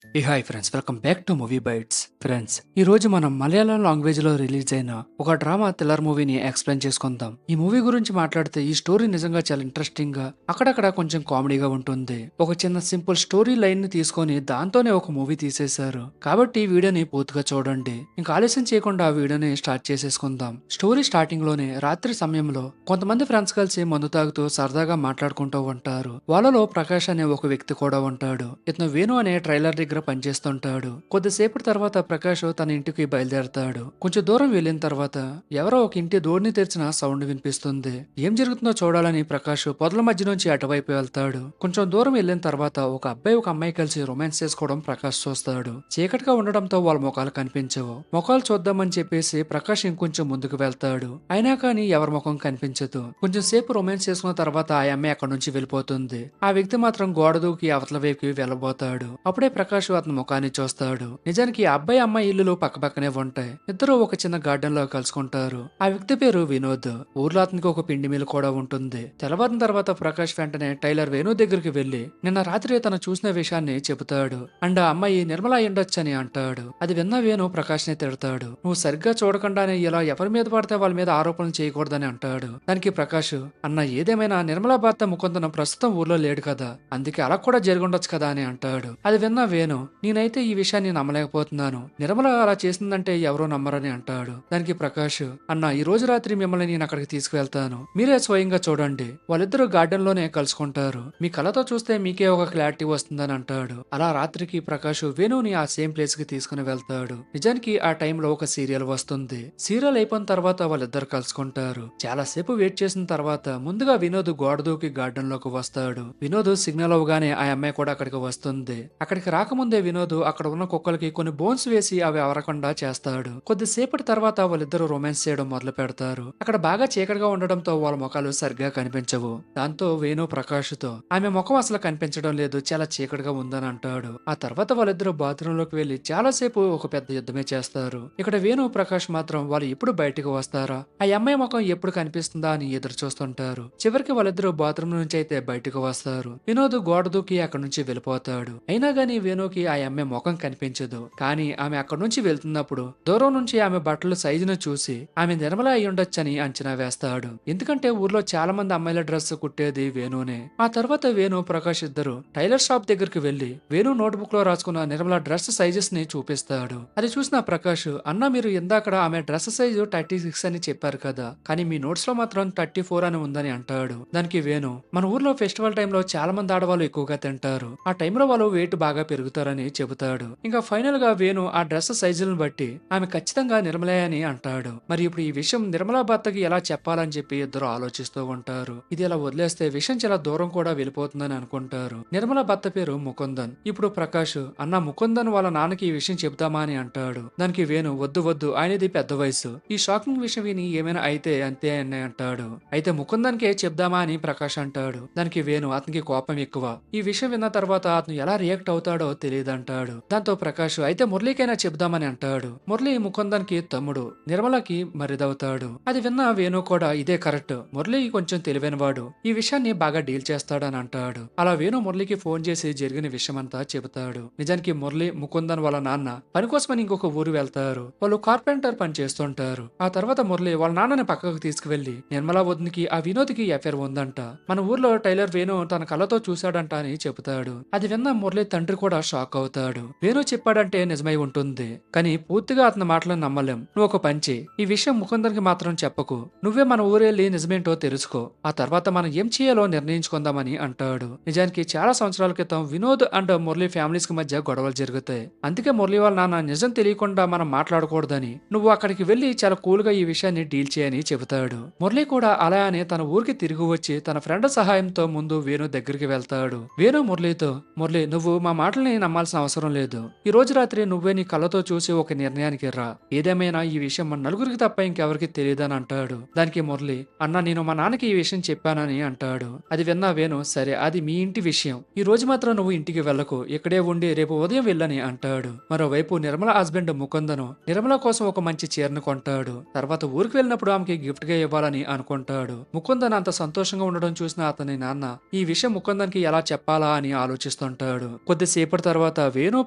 A hi friends, welcome back to movie bytes. Friends, ఈ రోజు మనం మలయాళం లాంగ్వేజ్ లో రిలీజ్ అయిన ఒక డ్రామా థ్రిల్లర్ మూవీని ఎక్స్ప్లెయిన్ చేసుకుందాం. ఈ మూవీ గురించి మాట్లాడితే ఈ స్టోరీ నిజంగా చాలా ఇంట్రెస్టింగ్ గా, అక్కడక్కడ కొంచెం కామెడీగా ఉంటుంది. ఒక చిన్న సింపుల్ స్టోరీ లైన్ ని తీసుకొని దాంతోనే ఒక మూవీ తీసేశారు. కాబట్టి ఈ వీడియోని పూర్తిగా చూడండి. ఇంకా ఆలస్యం చేయకుండా ఆ వీడియోని స్టార్ట్ చేసేసుకుందాం. స్టోరీ స్టార్టింగ్ లోనే రాత్రి సమయంలో కొంతమంది ఫ్రెండ్స్ కలిసి మందు తాగుతూ సరదాగా మాట్లాడుకుంటూ ఉంటారు. వాళ్ళలో ప్రకాష్ అనే ఒక వ్యక్తి కూడా ఉంటాడు. ఇతను వేణు అనే ట్రైలర్ దగ్గర పనిచేస్తుంటాడు. కొద్దిసేపటి తర్వాత ప్రకాష్ తన ఇంటికి బయలుదేరతాడు. కొంచెం దూరం వెళ్లిన తర్వాత ఎవరో ఒక ఇంటి డోర్ని తెరిచిన సౌండ్ వినిపిస్తుంది. ఏం జరుగుతుందో చూడాలని ప్రకాష్ పొదల మధ్య నుంచి అటువైపు వెళ్తాడు. కొంచెం దూరం వెళ్లిన తర్వాత ఒక అబ్బాయి ఒక అమ్మాయి కలిసి రొమాన్స్ చేసుకోవడం ప్రకాష్ చూస్తాడు. చీకటిగా ఉండడంతో వాళ్ళ ముఖాలు కనిపించవు. ముఖాలు చూద్దామని చెప్పేసి ప్రకాష్ ఇంకొంచెం ముందుకు వెళ్తాడు. అయినా కానీ ఎవరి ముఖం కనిపించదు. కొంచెం సేపు రొమాన్స్ చేసుకున్న తర్వాత ఆ అమ్మాయి అక్కడి నుంచి వెళ్ళిపోతుంది. ఆ వ్యక్తి మాత్రం గోడ దూకి అవతల వైపుకి వెళ్ళబోతాడు. అప్పుడే ప్రకాష్ అతని ముఖాన్ని చూస్తాడు. నిజానికి ఆ అబ్బాయి అమ్మాయి ఇల్లులు పక్కపక్కనే ఉంటాయి. ఇద్దరు ఒక చిన్న గార్డెన్ లో కలుసుకుంటారు. ఆ వ్యక్తి పేరు వినోద్. ఊర్లో అతనికి ఒక పిండి మిల్ కూడా ఉంటుంది. తెల్లవారిన తర్వాత ప్రకాష్ వెంటనే టైలర్ వేణు దగ్గరికి వెళ్లి నిన్న రాత్రి తను చూసిన విషయాన్ని చెబుతాడు. అండ్ ఆ అమ్మాయి నిర్మల అయ్యుండొచ్చని అంటాడు. అది విన్న వేణు ప్రకాష్ ని తిడతాడు. నువ్వు సరిగ్గా చూడకుండానే ఇలా ఎవరి మీద పడితే వాళ్ళ మీద ఆరోపణలు చేయకూడదని అంటాడు. దానికి ప్రకాష్, అన్న ఏదేమైనా నిర్మలా భర్త ముకుందనం ప్రస్తుతం ఊర్లో లేడు కదా, అందుకే అలా కూడా జరిగుండొచ్చు కదా అని అంటాడు. అది విన్న వేణు, నేనైతే ఈ విషయాన్ని నమ్మలేకపోతున్నాను. నిర్మల అలా చేసిందంటే ఎవరో నమ్మరని అంటాడు. దానికి ప్రకాష్, అన్న ఈ రోజు రాత్రి మిమ్మల్ని నేను అక్కడికి తీసుకువెళ్తాను, మీరే స్వయంగా చూడండి. వాళ్ళిద్దరూ గార్డెన్ లోనే కలుసుకుంటారు. మీ కళ్ళతో చూస్తే మీకే ఒక క్లారిటీ వస్తుందని అంటాడు. అలా రాత్రికి ప్రకాష్ వేణుని ఆ సేమ్ ప్లేస్ కి తీసుకుని వెళ్తాడు. నిజానికి ఆ టైంలో ఒక సీరియల్ వస్తుంది. సీరియల్ అయిపోయిన తర్వాత వాళ్ళిద్దరు కలుసుకుంటారు. చాలా సేపు వెయిట్ చేసిన తర్వాత ముందుగా వినోద్ గోడ దూకి గార్డెన్ లోకి వస్తాడు. వినోద్ సిగ్నల్ అవగానే ఆ అమ్మాయి కూడా అక్కడికి వస్తుంది. అక్కడికి రాకముందే వినోద్ అక్కడ ఉన్న కుక్కలకి కొన్ని బోన్స్ వేసి అవి అవరకుండా చేస్తాడు. కొద్దిసేపటి తర్వాత వాళ్ళిద్దరూ రొమాన్స్ చేయడం మొదలు పెడతారు. అక్కడ బాగా చీకటిగా ఉండడంతో వాళ్ళ ముఖాలు సరిగ్గా కనిపించవు. దాంతో వేణు ప్రకాష్ తో, ఆమె ముఖం అసలు కనిపించడం లేదు, చాలా చీకటిగా ఉందని అంటాడు. ఆ తర్వాత వాళ్ళిద్దరూ బాత్రూమ్ లోకి వెళ్లి చాలా సేపు ఒక పెద్ద యుద్ధమే చేస్తారు. ఇక్కడ వేణు ప్రకాష్ మాత్రం వాళ్ళు ఎప్పుడు బయటకు వస్తారా, ఆ అమ్మాయి ముఖం ఎప్పుడు కనిపిస్తుందా అని ఎదురు చూస్తుంటారు. చివరికి వాళ్ళిద్దరూ బాత్రూమ్ నుంచి అయితే బయటకు వస్తారు. వినోద్ గోడ దూకి అక్కడి నుంచి వెళ్ళిపోతాడు. అయినా గానీ వేణుకి ఆ అమ్మాయి ముఖం కనిపించదు. కానీ ఆమె అక్కడి నుంచి వెళ్తున్నప్పుడు దూరం నుంచి ఆమె బట్టల సైజును చూసి ఆమె నిర్మల అయి ఉండొచ్చని అంచనా వేస్తాడు. ఎందుకంటే ఊర్లో చాలా మంది అమ్మాయిల డ్రెస్ కుట్టేది వేణునే. ఆ తర్వాత వేణు ప్రకాష్ ఇద్దరు టైలర్ షాప్ దగ్గరికి వెళ్లి వేణు నోట్బుక్ లో రాసుకున్న నిర్మల డ్రెస్ సైజెస్ ని చూపిస్తాడు. అది చూసిన ప్రకాష్, అన్న మీరు ఇందాక ఆమె డ్రెస్ సైజు 36 అని చెప్పారు కదా, కానీ మీ నోట్స్ లో మాత్రం 34 అని ఉందని అంటాడు. దానికి వేణు, మన ఊర్లో ఫెస్టివల్ టైంలో చాలా మంది ఆడవాళ్ళు ఎక్కువగా తింటారు, ఆ టైంలో వాళ్ళు వెయిట్ బాగా పెరుగుతారని చెబుతాడు. ఇంకా ఫైనల్ గా వేణు ఆ డ్రెస్ సైజులను బట్టి ఆమె ఖచ్చితంగా నిర్మలే అని అంటాడు. మరి ఇప్పుడు ఈ విషయం నిర్మలా భర్తకి ఎలా చెప్పాలని చెప్పి ఇద్దరు ఆలోచిస్తూ ఉంటారు. ఇది ఇలా వదిలేస్తే విషయం చాలా దూరం కూడా వెళ్ళిపోతుందని అనుకుంటారు. నిర్మల భర్త పేరు ముకుందన్. ఇప్పుడు ప్రకాష్, అన్న ముకుందన్ వాళ్ళ నాన్నకి ఈ విషయం చెబుతామా అని అంటాడు. దానికి వేణు, వద్దు వద్దు, ఆయనది పెద్ద వయసు, ఈ షాకింగ్ విషయం విని ఏమైనా అయితే అంతే అని అంటాడు. అయితే ముకుందన్కే చెప్దామా అని ప్రకాష్ అంటాడు. దానికి వేణు, అతనికి కోపం ఎక్కువ, ఈ విషయం విన్న తర్వాత అతను ఎలా రియాక్ట్ అవుతాడో తెలియదంటాడు. దాంతో ప్రకాష్, అయితే మురళీకైనా చెప్దామని అంటాడు. మురళి ముకుందన్ కి తమ్ముడు, నిర్మలకి మరిదవుతాడు. అది విన్న వేణు కూడా ఇదే కరెక్ట్, మురళి కొంచెం తెలివైనవాడు, ఈ విషయాన్ని బాగా డీల్ చేస్తాడని అంటాడు. అలా వేణు మురళికి ఫోన్ చేసి జరిగిన విషయమంతా చెబుతాడు. నిజానికి మురళి ముకుందన్ వాళ్ళ నాన్న పని కోసమని ఇంకొక ఊరు వెళ్తారు. వాళ్ళు కార్పెంటర్ పని చేస్తుంటారు. ఆ తర్వాత మురళి వాళ్ళ నాన్నని పక్కకు తీసుకువెళ్లి నిర్మలా వదినికి ఆ వినోద్కి ఎఫైర్ ఉందంట, మన ఊర్లో టైలర్ వేణు తన కళ్ళతో చూశాడంట అని చెబుతాడు. అది విన్న మురళి తండ్రి కూడా షాక్ అవుతాడు. వేణు చెప్పాడంటే నిజమై ఉంటుంది, కానీ పూర్తిగా అతని మాటలను నమ్మలేం. నువ్వు ఒక పంచి, ఈ విషయం ముకుందన్కి మాత్రం చెప్పకు, నువ్వే మన ఊరెళ్ళి నిజమేంటో తెలుసుకో, ఆ తర్వాత మనం ఏం చేయాలో నిర్ణయించుకుందామని అంటాడు. నిజానికి చాలా సంవత్సరాల క్రితం వినోద్ అండ్ మురళి ఫ్యామిలీస్ కి మధ్య గొడవలు జరుగుతాయి. అందుకే మురళి వాళ్ళ నాన్న నిజం తెలియకుండా మనం మాట్లాడకూడదని నువ్వు అక్కడికి వెళ్లి చాలా కూల్ గా ఈ విషయాన్ని డీల్ చేయని చెబుతాడు. మురళి కూడా అలా అని తన ఊరికి తిరిగి వచ్చి తన ఫ్రెండ్ సహాయంతో ముందు వేణు దగ్గరికి వెళ్తాడు. వేణు మురళితో, మురళి నువ్వు మా మాటల్ని నమ్మాల్సిన అవసరం లేదు, ఈ రోజు రాత్రి నువ్వే నీ కళ్ళతో చూసి ఒక నిర్ణయానికి రా, ఏదేమైనా ఈ విషయం మన నలుగురికి తప్ప ఇంకెవరికి తెలియదని అంటాడు. దానికి మురళి, అన్న నేను మా నాన్నకి ఈ విషయం చెప్పానని అంటాడు. అది విన్నా వేణు, సరే అది మీ ఇంటి విషయం, ఈ రోజు మాత్రం నువ్వు ఇంటికి వెళ్ళకు, ఇక్కడే ఉండి రేపు ఉదయం వెళ్ళని అంటాడు. మరోవైపు నిర్మల హస్బెండ్ ముకుందను నిర్మల కోసం ఒక మంచి చీరను కొంటాడు. తర్వాత ఊరికి వెళ్ళినప్పుడు ఆమెకి గిఫ్ట్ గా ఇవ్వాలని అనుకుంటాడు. ముకుందన్ అంత సంతోషంగా ఉండడం చూసిన అతని నాన్న ఈ విషయం ముకుందన్కి ఎలా చెప్పాలా అని ఆలోచిస్తుంటాడు. కొద్దిసేపటి తర్వాత వేణు,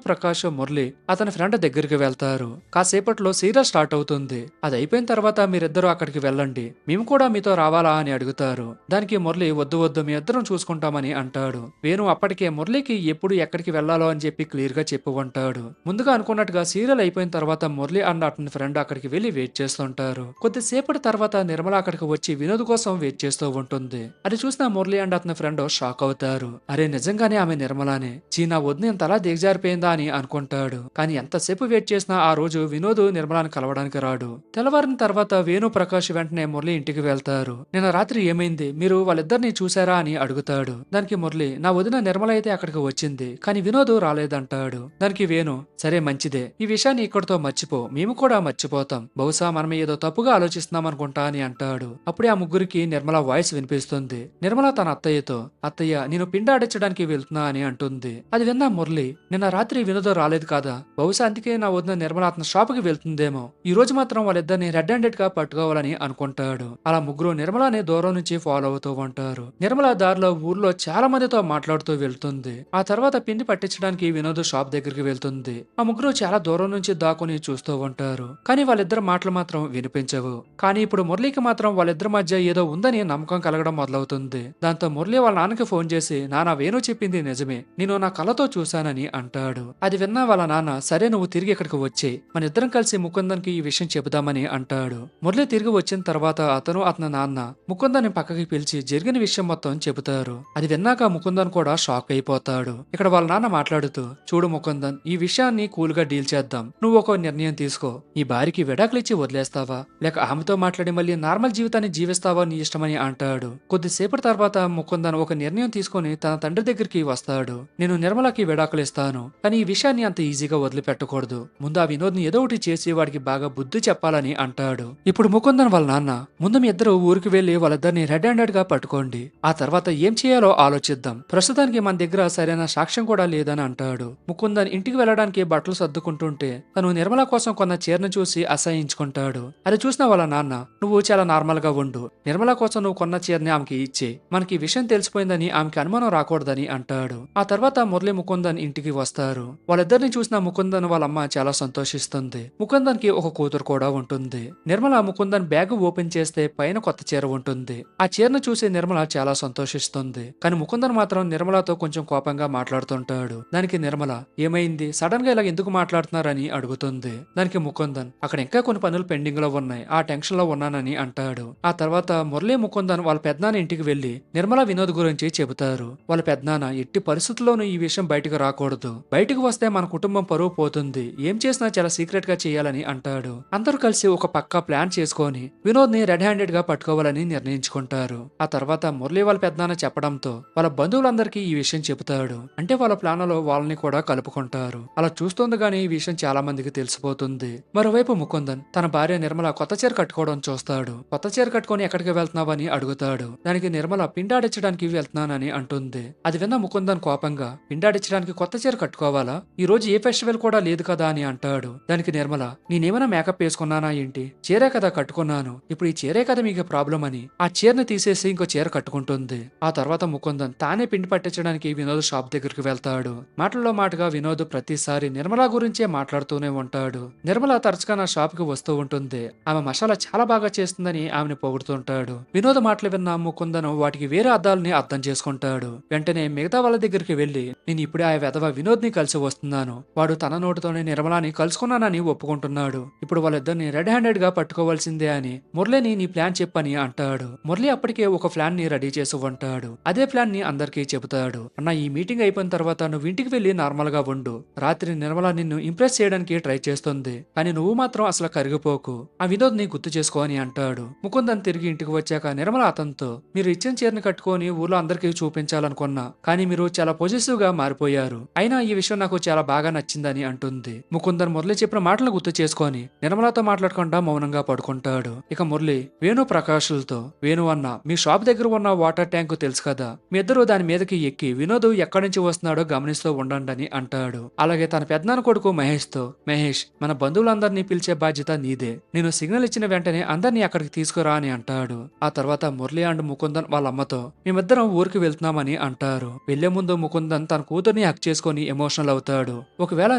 ప్రకాష్, మురళి అతని ఫ్రెండ్ దగ్గరికి వెళ్తారు. కాసేపట్లో సీరియల్ స్టార్ట్ అవుతుంది. అది అయిపోయిన తర్వాత మీరిద్దరూ అక్కడికి వెళ్ళండి, మేము కూడా మీతో రావాలా అని అడుగుతారు. దానికి మురళి వద్దు వద్దు మీ ఇద్దరం చూసుకుంటామని అంటాడు. వేణు అప్పటికే మురళికి ఎప్పుడు ఎక్కడికి వెళ్లాలో అని చెప్పి క్లియర్ గా చెప్పి ఉంటాడు. ముందుగా అనుకున్నట్టుగా సీరియల్ అయిపోయిన తర్వాత మురళి అండ్ అతని ఫ్రెండ్ అక్కడికి వెళ్లి వెయిట్ చేస్తుంటారు. కొద్దిసేపటి తర్వాత నిర్మల అక్కడికి వచ్చి వినోద్ కోసం వెయిట్ చేస్తూ ఉంటుంది. అది చూసిన మురళి అండ్ అతని ఫ్రెండ్ షాక్ అవుతారు. అరే నిజంగానే ఆమె నిర్మలానే, చీనా వద్దు ఇంతలా దిగజారిపోయిందా అని అనుకుంటాడు. కానీ ఎంతసేపు వెయిట్ చేసినా ఆ రోజు వినోద్ నిర్మలాని కలవడానికి రాడు. తెల్లవారిన తర్వాత వేణు, ప్రకాష్ వెంటనే మురళి ఇంటికి వెళ్తారు. నిన్న రాత్రి ఏమైంది, మీరు వాళ్ళిద్దరిని చూసారా అని అడుగుతాడు. దానికి మురళి నా వదిన నిర్మల అయితే అక్కడికి వచ్చింది, కానీ వినోద్ రాలేదంటాడు. దానికి వేణు సరే మంచిదే, ఈ విషయాన్ని ఇక్కడితో మర్చిపో, మేము కూడా మర్చిపోతాం, బహుశా మనం ఏదో తప్పుగా ఆలోచిస్తున్నాం అనుకుంటా అని అంటాడు. అప్పుడే ఆ ముగ్గురికి నిర్మల వాయిస్ వినిపిస్తుంది. నిర్మల తన అత్తయ్యతో అత్తయ్య నేను పిండాడించడానికి వెళ్తున్నా అని అంటుంది. అది విన్నా మురళి నిన్న రాత్రి వినోద్ రాలేదు కాదా, బహుశా అందుకే నా వదిన నిర్మల అతని షాప్ కి వెళ్తుందేమో, ఈ రోజు మాత్రం వాళ్ళిద్దరిని రెడ్ హ్యాండెడ్ గా పట్టుకోవాలని అనుకుంటాడు. అలా ముగ్గురు నిర్మలాని దూరం నుంచి ఫాలో అవుతూ ఉంటారు. నిర్మల దారిలో ఊర్లో చాలా మందితో మాట్లాడుతూ వెళ్తుంది. ఆ తర్వాత పిండి పట్టించడానికి వినోద్ షాప్ దగ్గరికి వెళ్తుంది. ఆ ముగ్గురు చాలా దూరం నుంచి దాక్కుని చూస్తూ ఉంటారు. కానీ వాళ్ళిద్దరు మాటలు మాత్రం వినిపించవు. కానీ ఇప్పుడు మురళికి మాత్రం వాళ్ళిద్దరి మధ్య ఏదో ఉందని నమ్మకం కలగడం మొదలవుతుంది. దాంతో మురళి వాళ్ళ నాన్నకి ఫోన్ చేసి నాన్న వేణు చెప్పింది నిజమే, నేను నా కళ్ళతో చూశానని అంటాడు. అది విన్నా వాళ్ళ నాన్న సరే నువ్వు తిరిగి ఇక్కడికి వచ్చి మన ఇద్దరం కలిసి ముకుందన్కి ఈ విషయం చెబుదామని అంటాడు. మురళి తిరిగి వచ్చిన తర్వాత అతను అతని నాన్న ముకుందన్ని పక్కకి పిలిచి జరిగిన విషయం మొత్తం చెబుతారు. అది విన్నాక ముకుందన్ కూడా షాక్ అయిపోతాడు. ఇక్కడ వాళ్ళ నాన్న మాట్లాడుతూ చూడు ముకుందన్, ఈ విషయాన్ని కూల్ గా డీల్ చేద్దాం, నువ్వు ఒక నిర్ణయం తీసుకో, ఈ భార్యకి విడాకులిచ్చి వదిలేస్తావా లేక ఆమెతో మాట్లాడి మళ్ళీ నార్మల్ జీవితాన్ని జీవిస్తావా నీ ఇష్టమని అంటాడు. కొద్దిసేపటి తర్వాత ముకుందన్ ఒక నిర్ణయం తీసుకుని తన తండ్రి దగ్గరికి వస్తాడు. నేను నిర్మలకి విడాకులు ఇస్తాను, కానీ ఈ విషయాన్ని అంత ఈజీగా వదిలిపెట్టకూడదు, ముందు ఆ వినోద్ ని ఏదో ఒకటి చేసి వాడికి బాగా బుద్ధి చెప్పాలని అంటాడు. ఇప్పుడు ముకుందన్ వాళ్ళ నాన్న ముందు మీ ఇద్దరు ఊరికి వెళ్లి వాళ్ళిద్దరిని రెడ్ హ్యాండెడ్ గా పట్టుకోండి, ఆ తర్వాత ఏం చేయాలో ఆలోచిద్దాం, ప్రస్తుతానికి మన దగ్గర సరైన సాక్ష్యం కూడా లేదని అంటాడు. ముకుందన్ ఇంటికి వెళ్లడానికి బట్టలు సర్దుకుంటుంటే తను నిర్మల కోసం కొన్న చీరను చూసి అసహించుకుంటాడు. అది చూసిన వాళ్ళ నాన్న నువ్వు చాలా నార్మల్ గా ఉండు, నిర్మల కోసం నువ్వు కొన్న చీరని ఆమెకి ఇచ్చే, మనకి ఈ విషయం తెలిసిపోయిందని ఆమెకి అనుమానం రాకూడదని అంటాడు. ఆ తర్వాత మురళి ముకుందన్ ఇంటికి వస్తారు. వాళ్ళిద్దరిని చూసిన ముకుందన్ వాళ్ళ అమ్మ చాలా సంతోషిస్తుంది. ముకుందన్ కి ఒక కూతురు కూడా ఉంటుంది. నిర్మల ముకుందన్ బ్యాగ్ ఓపెన్ చేస్తే పైన కొత్త చీర ఉంటుంది. ఆ చీరను చూసి నిర్మల చాలా సంతోషిస్తుంది. కానీ ముకుందన్ మాత్రం నిర్మలతో కొంచెం కోపంగా మాట్లాడుతుంటాడు. దానికి నిర్మల ఏమైంది, సడన్ గా ఇలా ఎందుకు మాట్లాడుతున్నారని అడుగుతుంది. దానికి ముకుందన్ అక్కడ ఇంకా కొన్ని పనులు పెండింగ్ లో ఉన్నాయి, ఆ టెన్షన్ లో ఉన్నానని అంటాడు. ఆ తర్వాత మురళి ముకుందన్ వాళ్ళ పెద్దనాన్న ఇంటికి వెళ్లి నిర్మల వినోద్ గురించి చెబుతారు. వాళ్ళ పెద్దనాన్న ఎట్టి పరిస్థితుల్లోనూ ఈ విషయం బయటకు రాకూడదు, బయటకు వస్తే మన కుటుంబం పరువు పోతుంది, ఏం చేసినా చాలా సీక్రెట్ గా చేయాలని అంటాడు. అందరూ కలిసి ఒక పక్కా ప్లాన్ చేసుకొని వినోద్ ని రెడ్ హ్యాండెడ్ గా పట్టుకోవాలని నిర్ణయించుకుంటారు. ఆ తర్వాత మురళి వాళ్ళ పెద్దనాన్న చెప్పడంతో వాళ్ళ బంధువులందరికీ ఈ విషయం చెబుతాడు. అంటే వాళ్ళ ప్లాన్లలో వాళ్ళని కూడా కలుపుకుంటారు. అలా చూస్తుండగానే ఈ విషయం చాలా మందికి తెలిసిపోతుంది. మరోవైపు ముకుందన్ తన భార్య నిర్మల కొత్త చీర కట్టుకోవడం చూస్తాడు. కొత్త చీర కట్టుకొని ఎక్కడికి వెళ్తున్నావని అడుగుతాడు. దానికి నిర్మల పిండాడించడానికి వెళ్తున్నానని అంటుంది. అది విన్న ముకుందన్ కోపంగా పిండాడించడానికి కొత్త చీర కట్టుకోవాలా, ఈ రోజు ఏ ఫెస్టివల్ కూడా లేదు కదా అని అంటాడు. దానికి నిర్మల నేనేమైనా మేకప్ వేసుకున్నానా ఏంటి, చీరే కదా కట్టుకున్నాను, ఇప్పుడు ఈ చీరే కదా మీకు ప్రాబ్లం అని ఆ చీరని తీసేసి ఇంకో చీర కట్టుకుంటుంది. ఆ తర్వాత ముకుందన్ తానే పిండి పట్టించడానికి వినోద్ షాప్ దగ్గరికి వెళ్తాడు. మాటల్లో మాటగా వినోద్ ప్రతిసారి నిర్మల గురించే మాట్లాడుతూనే ఉంటాడు. నిర్మల తరచుగా నా షాప్ కి వస్తూ ఉంటుంది, ఆమె మసాలా చాలా బాగా చేస్తుందని ఆమెను పొగుడుతుంటాడు. వినోద్ మాటలు విన్న ముకుందన్ వాటికి వేరే అర్థాలని అర్థం చేసుకుంటాడు. వెంటనే మిగతా వాళ్ళ దగ్గరికి వెళ్లి నేను ఇప్పుడే ఆ వెధవ వినోద్ ని కలిసి వస్తున్నాను, వాడు తన నోటితోనే నిర్మలాని కలుసుకున్నానని ఒప్పుకుంటున్నాడు, ఇప్పుడు వాళ్ళిద్దరిని రెడ్ హ్యాండెడ్ గా పట్టుకోవాల్సిందే అని మురళిని నీ ప్లాన్ చెప్పని అంటాడు. మురళి అప్పటికే ఒక ప్లాన్ ని రెడీ చేసి ఉంటాడు. అదే ప్లాన్ ని అందరికీ చెబుతాడు. అన్న ఈ మీటింగ్ అయిపోయిన తర్వాత నువ్వు ఇంటికి వెళ్లి నార్మల్ గా ఉండు, రాత్రి నిర్మల నిన్ను ఇంప్రెస్ చేయడానికి ట్రై చేస్తుంది, కానీ నువ్వు మాత్రం అసలు కరిగిపోకు, ఆ వినోద్ ని గుర్తు చేసుకో అని అంటాడు. ముకుందన్ తిరిగి ఇంటికి వచ్చాక నిర్మల అతనితో మీరు ఇచ్చిన చీరని కట్టుకొని ఊర్లో అందరికీ చూపించాలనుకున్నా, కానీ మీరు చాలా పొజిటివ్ గా మారిపోయారు, అయినా ఈ విషయం నాకు చాలా బాగా నచ్చిందని అంటుంది. ముకుందన్ మురళి చెప్పిన మాటలు గుర్తు చేసుకొని నిర్మలతో మాట్లాడకుండా మౌనంగా పడుకుంటాడు. ఇక మురళి వేణు ప్రకాశులతో వేణు అన్న మీ షాప్ దగ్గర ఉన్న వాటర్ ట్యాంక్ తెలుసు కదా, మీ ఇద్దరు దాని మీదకి ఎక్కి వినోద్ ఎక్కడి నుంచి వస్తున్నాడో గమనిస్తూ ఉండండి అని అంటాడు. అలాగే తన పెద్ద పెద్దనాన్న కొడుకు మహేష్తో, మహేష్ మన బంధువులందరినీ పిలిచే బాధ్యత నీదే. నేను సిగ్నల్ ఇచ్చిన వెంటనే అందరినీ అక్కడికి తీసుకురా అని అంటాడు. ఆ తర్వాత మురళి అండ్ ముకుందన్ వాళ్ళ అమ్మతో మేమిద్దరం ఊరికి వెళ్తున్నామని అంటారు. వెళ్లే ముందు ముకుందన్ తన కూతుర్ని హక్ చేసుకుని ఎమోషనల్ అవుతాడు. ఒకవేళ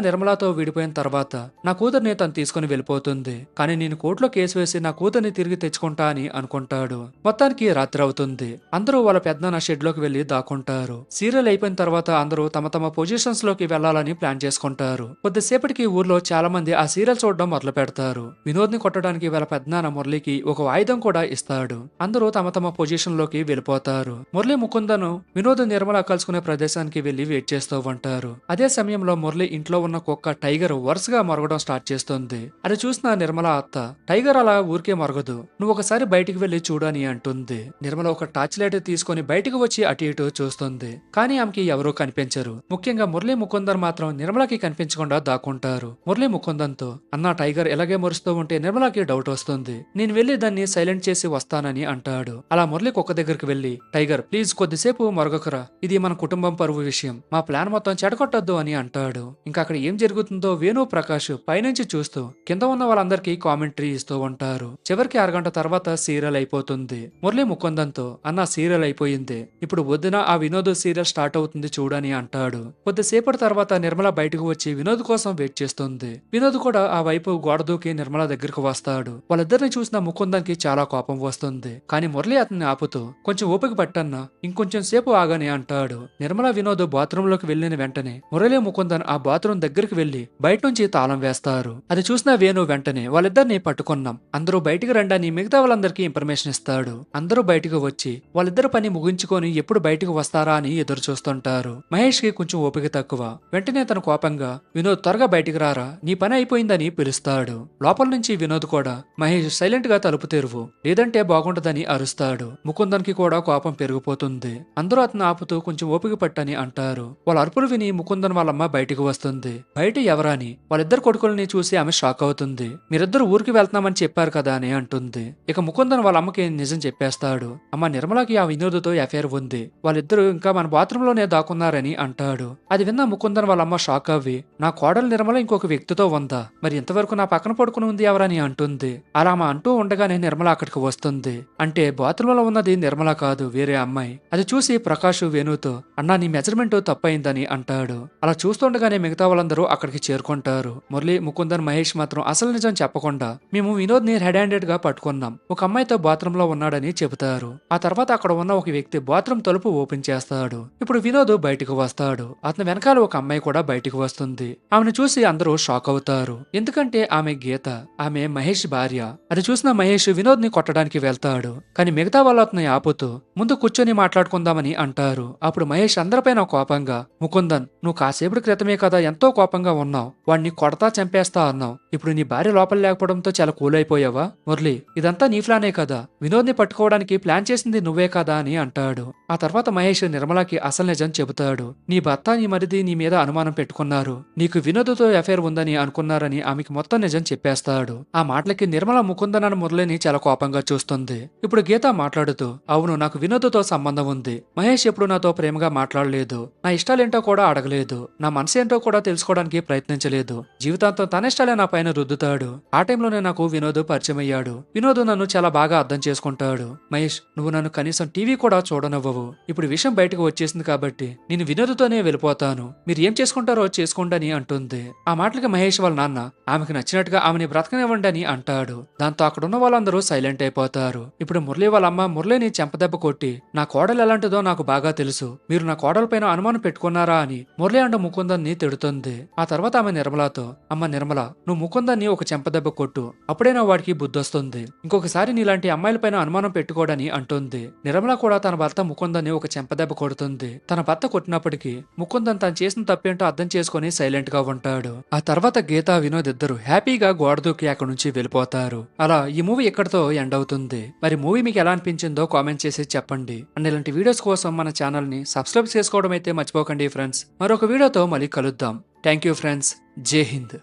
నిర్మలాతో విడిపోయిన తర్వాత నా కూతుర్ని తను తీసుకుని వెళ్ళిపోతుంది, కానీ నేను కోర్టులో కేసు వేసి నా కూతుర్ని తిరిగి తెచ్చుకుంటా అని అనుకుంటాడు. మొత్తానికి రాత్రి అవుతుంది. అందరూ వాళ్ళ పెద్దనాన్న షెడ్ లోకి వెళ్లి దాక్కుంటారు. సీరియల్ అయిపోయిన తర్వాత అందరూ తమ తమ పొజిషన్స్ లోకి వెళ్లాలని ప్లాన్ చేసుకుంటారు. కొద్దిసేపటికి ఊర్లో చాలా మంది ఆ సీరియల్ చూడడం మొదలు పెడతారు. వినోద్ ని కొట్టడానికి వాళ్ళ పెద్దనాన్న మురళికి ఒక ఆయుధం కూడా ఇస్తాడు. అందరూ తమ తమ పొజిషన్ లోకి వెళ్ళిపోతారు. మురళి ముకుందను వినోద్ నిర్మల కలుసుకునే ప్రదేశానికి వెళ్లి వెయిట్ చేస్తూ ఉంటారు. అదే సమయంలో మురళి ఇంట్లో ఉన్న కుక్క టైగర్ వరుసగా మొరగడం స్టార్ట్ చేస్తుంది. అది చూసిన నిర్మల అత్త, టైగర్ అలా ఊరికే మొరగదు, నువ్వు ఒకసారి బయటికి వెళ్లి చూడు అని అంటుంది. నిర్మల ఒక టార్చ్ లైట్ తీసుకుని బయటకు వచ్చి అటు ఇటు చూస్తుంది. కానీ ఆమెకి ఎవరూ కనిపించరు. ముఖ్యంగా మురళి ముకుందన్ మాత్రం నిర్మలకి కనిపించకుండా దాక్కుంటారు. మురళి ముకుందన్తో, అన్న టైగర్ ఎలాగే మురుస్తూ ఉంటే నిర్మలకి డౌట్ వస్తుంది, నేను వెళ్లి దాన్ని సైలెంట్ చేసి వస్తానని అంటాడు. అలా మురళి కుక్క దగ్గరికి వెళ్లి, టైగర్ ప్లీజ్ కొద్దిసేపు మొరగకురా, ఇది మన కుటుంబం పరువు విషయం, మా ప్లాన్ మొత్తం చెడగొట్టొద్దు అని అంటాడు. ఇంకా అక్కడ ఏం జరుగుతుందో వేణు ప్రకాష్ పైనుంచి చూస్తూ కింద ఉన్న వాళ్ళందరికీ కామెంటరీ ఇస్తూ ఉంటారు. చివరికి అరగంట తర్వాత సీరియల్ అయిపోతుంది. మురళి ముకుందన్తో, అన్న సీరియల్ అయిపోయింది, ఇప్పుడు వద్దున ఆ వినోద్ సీరియల్ స్టార్ట్ అవుతుంది చూడని అంటాడు. కొద్దిసేపటి తర్వాత నిర్మల బయటకు వచ్చి వినోద్ కోసం వెయిట్ చేస్తుంది. వినోద్ కూడా ఆ వైపు గోడ దూకి నిర్మల దగ్గరకు వస్తాడు. వాళ్ళిద్దరిని చూసిన ముకుందన్ కి చాలా కోపం వస్తుంది. కానీ మురళి అతన్ని ఆపుతూ, కొంచెం ఓపిక పట్టన్నా, ఇంకొంచెం సేపు ఆగని అంటాడు. నిర్మల వినోద్ బాత్రూమ్ లోకి వెళ్లిన వెంటనే మురళి ముకుందన్ ఆ బాత్రూమ్ దగ్గరికి వెళ్లి బయట నుంచి తాళం వేస్తారు. అది చూసిన వేణు వెంటనే వాళ్ళిద్దరిని పట్టుకున్నాం, అందరూ బయటికి రండని మిగతా వాళ్ళందరికీ ఇన్ఫర్మేషన్ ఇస్తాడు. అందరూ బయటకు వచ్చి వాళ్ళిద్దరు పని ముగించుకొని ఎప్పుడు బయటకు వస్తారా అని ఎదురు చూస్తుంటారు. మహేష్ కి కొంచెం ఓపిక తక్కువ. వెంటనే తన కోపంగా, వినోద్ త్వరగా బయటికి రారా, నీ పని అయిపోయిందని పిలుస్తాడు. లోపల నుంచి వినోద్ కూడా, మహేష్ సైలెంట్ గా తలుపు తెరువు, లేదంటే బాగుంటదని అరుస్తాడు. ముకుందన్ కి కూడా కోపం పెరిగిపోతుంది. అందరూ అతను ఆపుతూ కొంచెం ఓపిక పట్టని అంటారు. వాళ్ళ అరుపులు విని ముకుందన్ వాళ్ళమ్మ బయటికి వస్తుంది. బయట ఎవరాని వాళ్ళిద్దరు కొడుకుల్ని చూసి ఆమె షాక్ అవుతుంది. మీరిద్దరు ఊరికి వెళ్తున్నామని చెప్పారు కదా అని అంటుంది. ఇక ముకుందన్ వాళ్ళ అమ్మకి నిజం చెప్పేస్తాడు. అమ్మ నిర్మలకి ఆ వినోద్తో అఫేర్ ఉంది, వాళ్ళిద్దరూ ఇంకా మన బాత్రూమ్ లోనే దాక్కున్నారని అంటాడు. అది విన్న ముకుందన్ వాళ్ళ అమ్మ షాక్ అవ్వి, నా కోడలు నిర్మల ఇంకొక వ్యక్తితో ఉందా, మరి ఇంతవరకు నా పక్కన పడుకుని ఉంది ఎవరని అంటుంది. అలా మా అంటూ ఉండగానే నిర్మల అక్కడికి వస్తుంది. అంటే బాత్రూమ్ లో ఉన్నది నిర్మల కాదు, వేరే అమ్మాయి. అది చూసి ప్రకాష్ వేణుతో, అన్నా నీ మెజర్మెంట్ తప్పైందని అంటాడు. అలా చూస్తుండగానే మిగతా వాళ్ళందరూ అక్కడికి చేరుకుంటారు. మురళి ముకుందన్ మహేష్ మాత్రం అసలు నిజం చెప్పకుండా, మేము వినోద్ ని రెడ్ హ్యాండెడ్ గా పట్టుకున్నాం, ఒక అమ్మాయితో బాత్రూమ్ లో ఉన్నాడని చెబుతారు. ఆ తర్వాత అక్కడ ఉన్న ఒక వ్యక్తి బాత్రూమ్ తలుపు ఓపెన్ చేస్తాడు. ఇప్పుడు వినోద్ బయటకు వస్తాడు. అతని వెనకాల ఒక అమ్మాయి కూడా బయటకు వస్తుంది. ఆమెను చూసి అందరూ షాక్ అవుతారు. ఎందుకంటే ఆమె గీత, ఆమె మహేష్ భార్య. అది చూసిన మహేష్ వినోద్ ని కొట్టడానికి వెళ్తాడు. కానీ మిగతా వాళ్ళు అతన్ని ఆపుతూ ముందు కూర్చొని మాట్లాడుకుందామని అంటారు. అప్పుడు మహేష్ అందరిపైన కోపంగా, ముకుందన్ నువ్వు కాసేపటి క్రితమే కదా ఎంతో కోపంగా ఉన్నావు, వాడిని కొడతా చంపేస్తా అన్నావు, ఇప్పుడు నీ భార్య లోపల లేకపోవడంతో చాలా కూల్ అయిపోయావా? మురళి ఇదంతా నీ ప్లానే కదా, వినోద్ ని పట్టుకోవడానికి ప్లాన్ చేసింది నువ్వే కదా అని అంటాడు. ఆ తర్వాత మహేష్ నిర్మలకి అసలు నిజం చెబుతాడు. నీ భర్త నీ మరిది నీ మీద అనుమానం పెట్టుకున్నారు, నీకు వినోద్తో అఫేర్ ఉందని అనుకున్నారని ఆమెకి మొత్తం నిజం చెప్పేస్తాడు. ఆ మాటలకి నిర్మల ముకుందన్ అని మురళిని చాలా కోపంగా చూస్తుంది. ఇప్పుడు గీత మాట్లాడుతూ, అవును నాకు వినోద్తో సంబంధం ఉంది, మహేష్ ఎప్పుడు నాతో ప్రేమగా మాట్లాడలేదు, నా ఇష్టాలేంటో కూడా అడగలేదు, నా మనసు ఏంటో కూడా తెలుసుకోవడానికి ప్రయత్నించలేదు, జీవితాంతం తన ఇష్టాలే నా పైన రుద్దుతాడు. ఆ టైంలోనే నాకు వినోద్ పరిచయం అయ్యాడు, వినోద్ నన్ను చాలా బాగా అర్థం చేసుకుంటాడు. మహేష్ నువ్వు నన్ను కనీసం టీవీ కూడా చూడనివ్వవు, ఇప్పుడు విషయం బయటకు వచ్చేసింది కాబట్టి నేను వినోద్తోనే వెళ్ళిపోతాను, మీరు ఏం చేసుకుంటారో చేసుకోండి అని అంటుంది. ఆ మాటలకి మహేష్ వాళ్ళ నాన్న ఆమెకు నచ్చినట్టుగా ఆమెని బ్రతకనివ్వండి అని అంటాడు. దాంతో అక్కడున్న వాళ్ళందరూ సైలెంట్ అయిపోతారు. ఇప్పుడు మురళి వాళ్ళ అమ్మ మురళిని చెంపదెబ్బ కొట్టి, నా కోడలు ఎలాంటిదో నాకు బాగా తెలుసు, మీరు నా కోడల పైన అనుమానం పెట్టుకున్నారా అని మురళి అండ్ ముకుందన్ ని తిడుతుంది. ఆ తర్వాత ఆమె నిర్మలతో, అమ్మ నిర్మల నువ్వు ముకుందన్ని ఒక చెంపదెబ్బ కొట్టు, అప్పుడైనా వాడికి బుద్ధొస్తుంది, ఇంకొకసారి నీలాంటి అమ్మాయిలపైన అనుమానం పెట్టుకోడని అంటుంది. నిర్మల కూడా తన భర్త ముకుందన్ని ఒక చెంపదెబ్బ కొడుతుంది. తన భర్త కొట్టినప్పటికీ ముకుందన్ తను చేసిన తప్పేంటో అర్థం చేసుకుని సైలెంట్ గా ఉంటాడు. ఆ తర్వాత గీత వినోద్ ఇద్దరు హ్యాపీగా గోడ దూకి అక్కడి నుంచి వెళ్ళిపోతారు. అలా ఈ మూవీ ఎక్కడితో ఎండ్ అవుతుంది. మరి మూవీ మీకు ఎలా అనిపించిందో కామెంట్ చేసి చెప్పండి. అండ్ ఇలాంటి వీడియోస్ కోసం మన ఛానల్ ని సబ్స్క్రైబ్ చేసుకోవడం అయితే మర్చిపోకండి ఫ్రెండ్స్. మరొక వీడియోతో మళ్ళీ కలుద్దాం. Thank you friends. జై హింద్.